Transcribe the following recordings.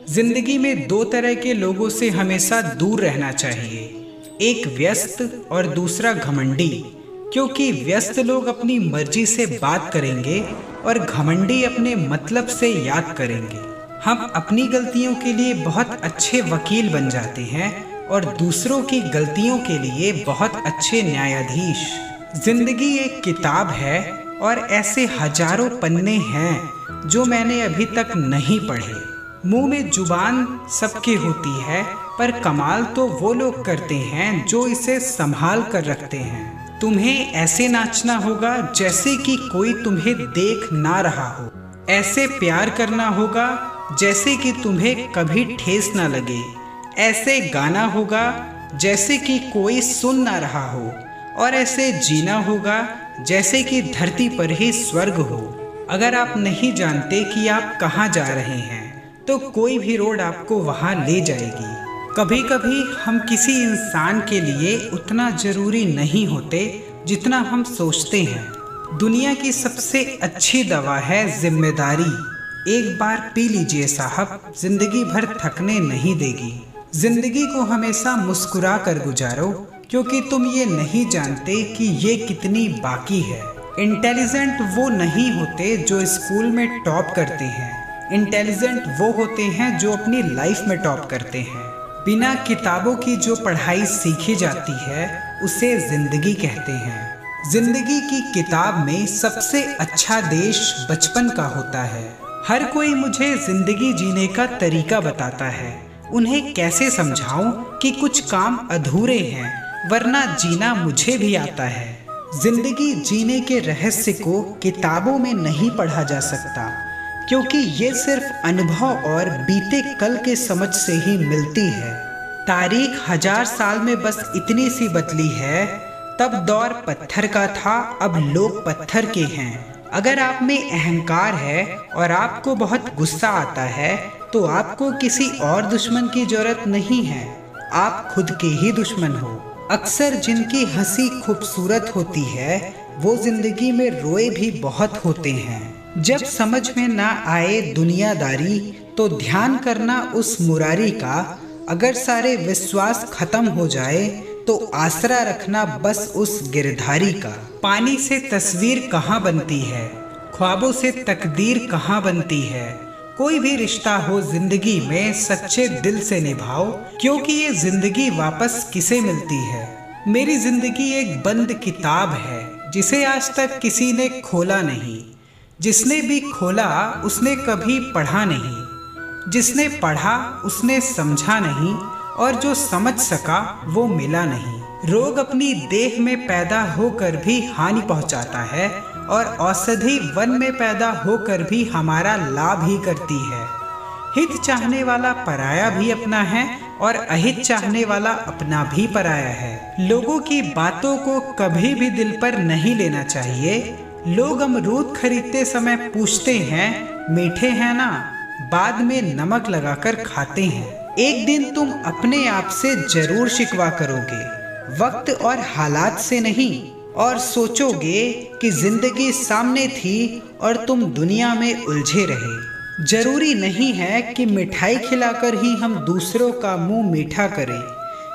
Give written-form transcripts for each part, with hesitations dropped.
जिंदगी में दो तरह के लोगों से हमेशा दूर रहना चाहिए, एक व्यस्त और दूसरा घमंडी। क्योंकि व्यस्त लोग अपनी मर्जी से बात करेंगे और घमंडी अपने मतलब से याद करेंगे। हम अपनी गलतियों के लिए बहुत अच्छे वकील बन जाते हैं और दूसरों की गलतियों के लिए बहुत अच्छे न्यायाधीश। जिंदगी एक किताब है और ऐसे हजारों पन्ने हैं जो मैंने अभी तक नहीं पढ़े। मुंह में जुबान सबके होती है, पर कमाल तो वो लोग करते हैं जो इसे संभाल कर रखते हैं। तुम्हें ऐसे नाचना होगा जैसे कि कोई तुम्हें देख ना रहा हो, ऐसे प्यार करना होगा जैसे कि तुम्हें कभी ठेस ना लगे, ऐसे गाना होगा जैसे कि कोई सुन ना रहा हो, और ऐसे जीना होगा जैसे कि धरती पर ही स्वर्ग हो। अगर आप नहीं जानते कि आप कहाँ जा रहे हैं तो कोई भी रोड आपको वहाँ ले जाएगी। कभी कभी हम किसी इंसान के लिए उतना जरूरी नहीं होते जितना हम सोचते हैं। दुनिया की सबसे अच्छी दवा है जिम्मेदारी। एक बार पी लीजिए साहब, जिंदगी भर थकने नहीं देगी। जिंदगी को हमेशा मुस्कुरा कर गुजारो, क्योंकि तुम ये नहीं जानते कि ये कितनी बाकी है। इंटेलिजेंट वो नहीं होते जो स्कूल में टॉप करते हैं, इंटेलिजेंट वो होते हैं जो अपनी लाइफ में टॉप करते हैं। बिना किताबों की जो पढ़ाई सीखी जाती है उसे जिंदगी कहते हैं। जिंदगी की किताब में सबसे अच्छा देश बचपन का होता है। हर कोई मुझे जिंदगी जीने का तरीका बताता है, उन्हें कैसे समझाऊं कि कुछ काम अधूरे हैं, वरना जीना मुझे भी आता है। जिंदगी जीने के रहस्य को किताबों में नहीं पढ़ा जा सकता, क्योंकि ये सिर्फ अनुभव और बीते कल के समझ से ही मिलती है। तारीख 1000 साल में बस इतनी सी बदली है, तब दौर पत्थर का था, अब लोग पत्थर के हैं। अगर आप में अहंकार है और आपको बहुत गुस्सा आता है तो आपको किसी और दुश्मन की जरूरत नहीं है, आप खुद के ही दुश्मन हो। अक्सर जिनकी हंसी खूबसूरत होती है वो जिंदगी में रोए भी बहुत होते हैं। जब समझ में ना आए दुनियादारी तो ध्यान करना उस मुरारी का। अगर सारे विश्वास खत्म हो जाए तो आसरा रखना बस उस गिरधारी का। पानी से तस्वीर कहाँ बनती है, ख्वाबों से तकदीर कहाँ बनती है। कोई भी रिश्ता हो जिंदगी में सच्चे दिल से निभाओ, क्योंकि ये जिंदगी वापस किसे मिलती है। मेरी जिंदगी एक बंद किताब है जिसे आज तक किसी ने खोला नहीं। जिसने भी खोला उसने कभी पढ़ा नहीं, जिसने पढ़ा उसने समझा नहीं, और जो समझ सका वो मिला नहीं। रोग अपनी देह में पैदा होकर भी हानि पहुंचाता है, और औषधि वन में पैदा होकर भी हमारा लाभ ही करती है। हित चाहने वाला पराया भी अपना है और अहित चाहने वाला अपना भी पराया है। लोगों की बातों को कभी भी दिल पर नहीं लेना चाहिए। लोग अमरूद खरीदते समय पूछते हैं मीठे हैं ना, बाद में नमक लगाकर खाते हैं। एक दिन तुम अपने आप से जरूर शिकवा करोगे, वक्त और हालात से नहीं, और सोचोगे कि जिंदगी सामने थी और तुम दुनिया में उलझे रहे। जरूरी नहीं है कि मिठाई खिलाकर ही हम दूसरों का मुंह मीठा करें।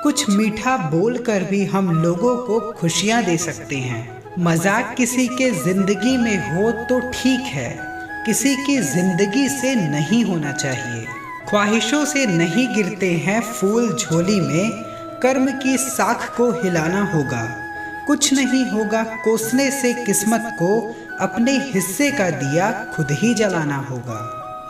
कुछ मीठा बोलकर भी हम लोगों को खुशियां दे सकते हैं। मजाक किसी के जिंदगी में हो तो ठीक है, किसी की जिंदगी से नहीं होना चाहिए। ख्वाहिशों से नहीं गिरते हैं फूल झोली में, कर्म की साख को हिलाना होगा। कुछ नहीं होगा कोसने से किस्मत को, अपने हिस्से का दिया खुद ही जलाना होगा।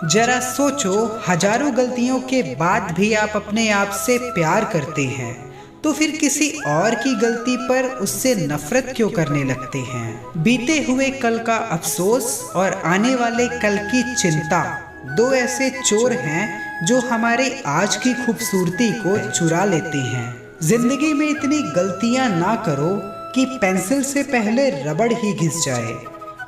जरा सोचो, हजारों गलतियों के बाद भी आप अपने आप से प्यार करते हैं, तो फिर किसी और की गलती पर उससे नफरत क्यों करने लगते हैं। बीते हुए कल का अफसोस और आने वाले कल की चिंता दो ऐसे चोर हैं जो हमारे आज की खूबसूरती को चुरा लेते हैं। जिंदगी में इतनी गलतियां ना करो कि पेंसिल से पहले रबड़ ही घिस जाए,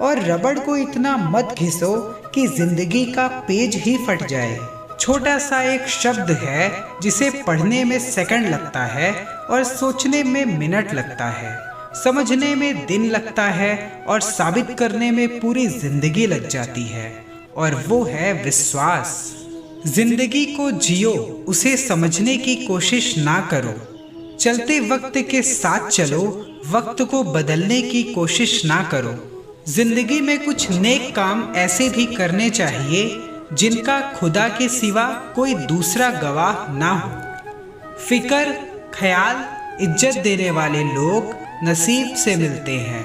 और रबड़ को इतना मत घिसो कि जिंदगी का पेज ही फट जाए। छोटा सा एक शब्द है जिसे पढ़ने में सेकंड लगता है और सोचने में मिनट लगता है, समझने में दिन लगता है और साबित करने में पूरी जिंदगी लग जाती है, और वो है विश्वास। जिंदगी को जियो, उसे समझने की कोशिश ना करो। चलते वक्त के साथ चलो, वक्त को बदलने की कोशिश ना करो। जिंदगी में कुछ नेक काम ऐसे भी करने चाहिए जिनका खुदा के सिवा कोई दूसरा गवाह ना हो। फिक्र, ख्याल, इज्जत देने वाले लोग नसीब से मिलते हैं,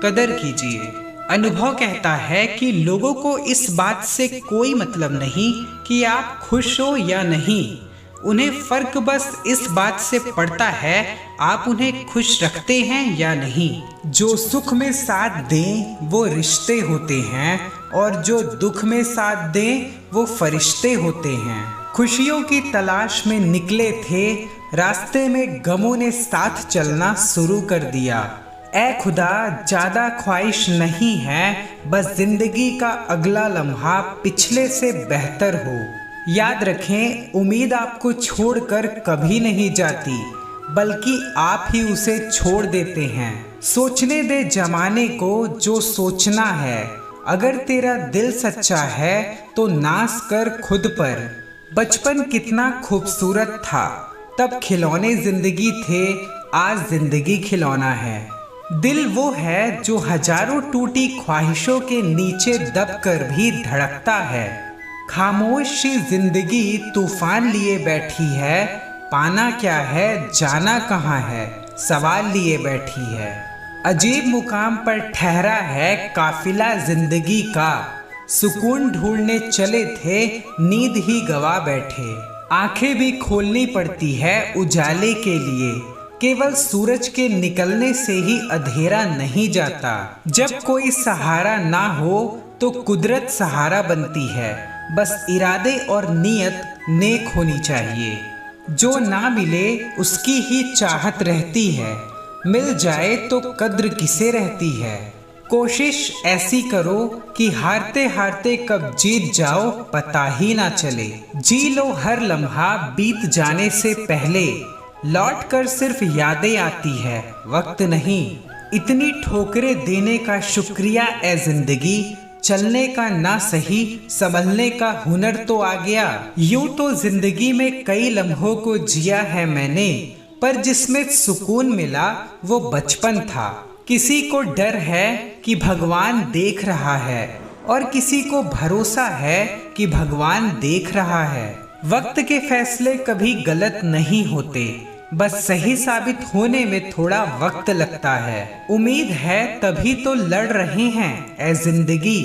कदर कीजिए। अनुभव कहता है कि लोगों को इस बात से कोई मतलब नहीं कि आप खुश हो या नहीं। उन्हें फर्क बस इस बात से पड़ता है आप उन्हें खुश रखते हैं या नहीं। जो सुख में साथ दें वो रिश्ते होते हैं, और जो दुख में साथ दें वो फरिश्ते होते हैं। खुशियों की तलाश में निकले थे, रास्ते में गमों ने साथ चलना शुरू कर दिया। ऐ खुदा, ज्यादा ख्वाहिश नहीं है, बस जिंदगी का अगला लम्हा पिछले से बेहतर हो। याद रखें, उम्मीद आपको छोड़कर कभी नहीं जाती, बल्कि आप ही उसे छोड़ देते हैं। सोचने दे जमाने को जो सोचना है, अगर तेरा दिल सच्चा है तो नाज कर खुद पर। बचपन कितना खूबसूरत था, तब खिलौने जिंदगी थे, आज जिंदगी खिलौना है। दिल वो है जो हजारों टूटी ख्वाहिशों के नीचे दबकर भी धड़कता है। खामोशी जिंदगी तूफान लिए बैठी है, पाना क्या है जाना कहाँ है, सवाल लिए बैठी है। अजीब मुकाम पर ठहरा है काफिला जिंदगी का, सुकून ढूंढने चले थे नींद ही गवा बैठे। आंखें भी खोलनी पड़ती है उजाले के लिए, केवल सूरज के निकलने से ही अंधेरा नहीं जाता। जब कोई सहारा ना हो तो कुदरत सहारा बनती है, बस इरादे और नीयत नेक होनी चाहिए। जो ना मिले उसकी ही चाहत रहती है, मिल जाए तो कद्र किसे रहती है। कोशिश ऐसी करो कि हारते हारते कब जीत जाओ पता ही ना चले। जी लो हर लम्हा बीत जाने से पहले, लौट कर सिर्फ यादें आती है वक्त नहीं। इतनी ठोकरें देने का शुक्रिया ए जिंदगी, चलने का ना सही संभलने का हुनर तो आ गया। यूं तो जिंदगी में कई लम्हों को जिया है मैंने, पर जिसमें सुकून मिला वो बचपन था। किसी को डर है कि भगवान देख रहा है, और किसी को भरोसा है कि भगवान देख रहा है। वक्त के फैसले कभी गलत नहीं होते, बस सही साबित होने में थोड़ा वक्त लगता है। उम्मीद है तभी तो लड़ रहे हैं ए जिंदगी,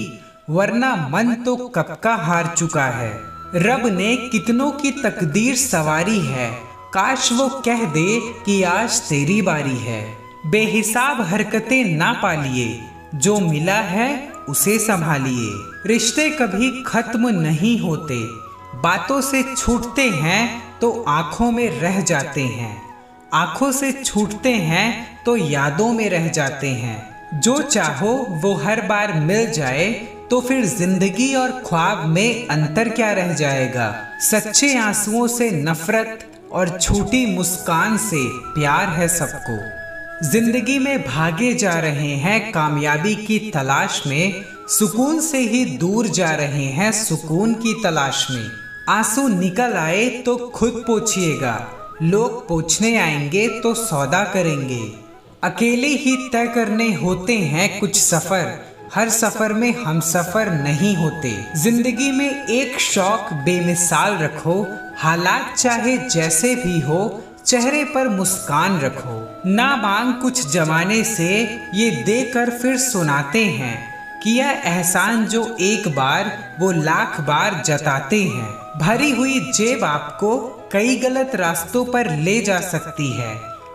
वरना मन तो कब का हार चुका है। रब ने कितनों की तकदीर सवारी है, काश वो कह दे कि आज तेरी बारी है। बेहिसाब हरकतें ना पालिए, जो मिला है उसे संभालिए। रिश्ते कभी खत्म नहीं होते, बातों से छूटते हैं तो आंखों में रह जाते हैं, आंखों से छूटते हैं तो यादों में रह जाते हैं। जो चाहो वो हर बार मिल जाए तो फिर जिंदगी और ख्वाब में अंतर क्या रह जाएगा। सच्चे आंसुओं से नफरत और झूठी मुस्कान से प्यार है सबको। जिंदगी में भागे जा रहे हैं कामयाबी की तलाश में, सुकून से ही दूर जा रहे हैं सुकून की तलाश में। आंसू निकल आए तो खुद पोंछिएगा, लोग पोंछने आएंगे तो सौदा करेंगे। अकेले ही तय करने होते हैं कुछ सफर, हर सफर में हम सफर नहीं होते। जिंदगी में एक शौक बेमिसाल रखो, हालात चाहे जैसे भी हो चेहरे पर मुस्कान रखो। ना मांग कुछ जमाने से ये देकर फिर सुनाते हैं, किया एहसान जो एक बार वो लाख बार जताते हैं। भरी हुई जेब आपको कई गलत रास्तों पर ले जा सकती है,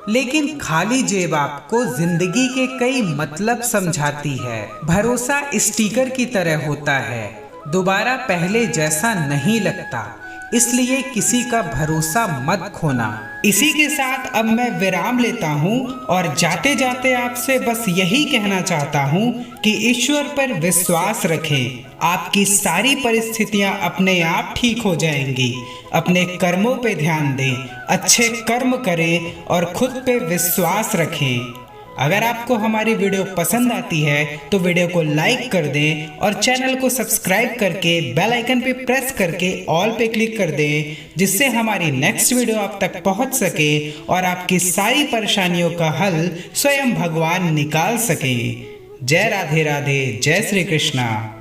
लेकिन खाली जेब आपको जिंदगी के कई मतलब समझाती है। भरोसा स्टिकर की तरह होता है, दोबारा पहले जैसा नहीं लगता, इसलिए किसी का भरोसा मत खोना। इसी के साथ अब मैं विराम लेता हूँ और जाते जाते आपसे बस यही कहना चाहता हूँ कि ईश्वर पर विश्वास रखें। आपकी सारी परिस्थितियाँ अपने आप ठीक हो जाएंगी। अपने कर्मों पे ध्यान दें, अच्छे कर्म करें और खुद पे विश्वास रखें। अगर आपको हमारी वीडियो पसंद आती है तो वीडियो को लाइक कर दें और चैनल को सब्सक्राइब करके बेल आइकन पे प्रेस करके ऑल पे क्लिक कर दें, जिससे हमारी नेक्स्ट वीडियो आप तक पहुंच सके और आपकी सारी परेशानियों का हल स्वयं भगवान निकाल सके। जय राधे राधे, जय श्री कृष्णा।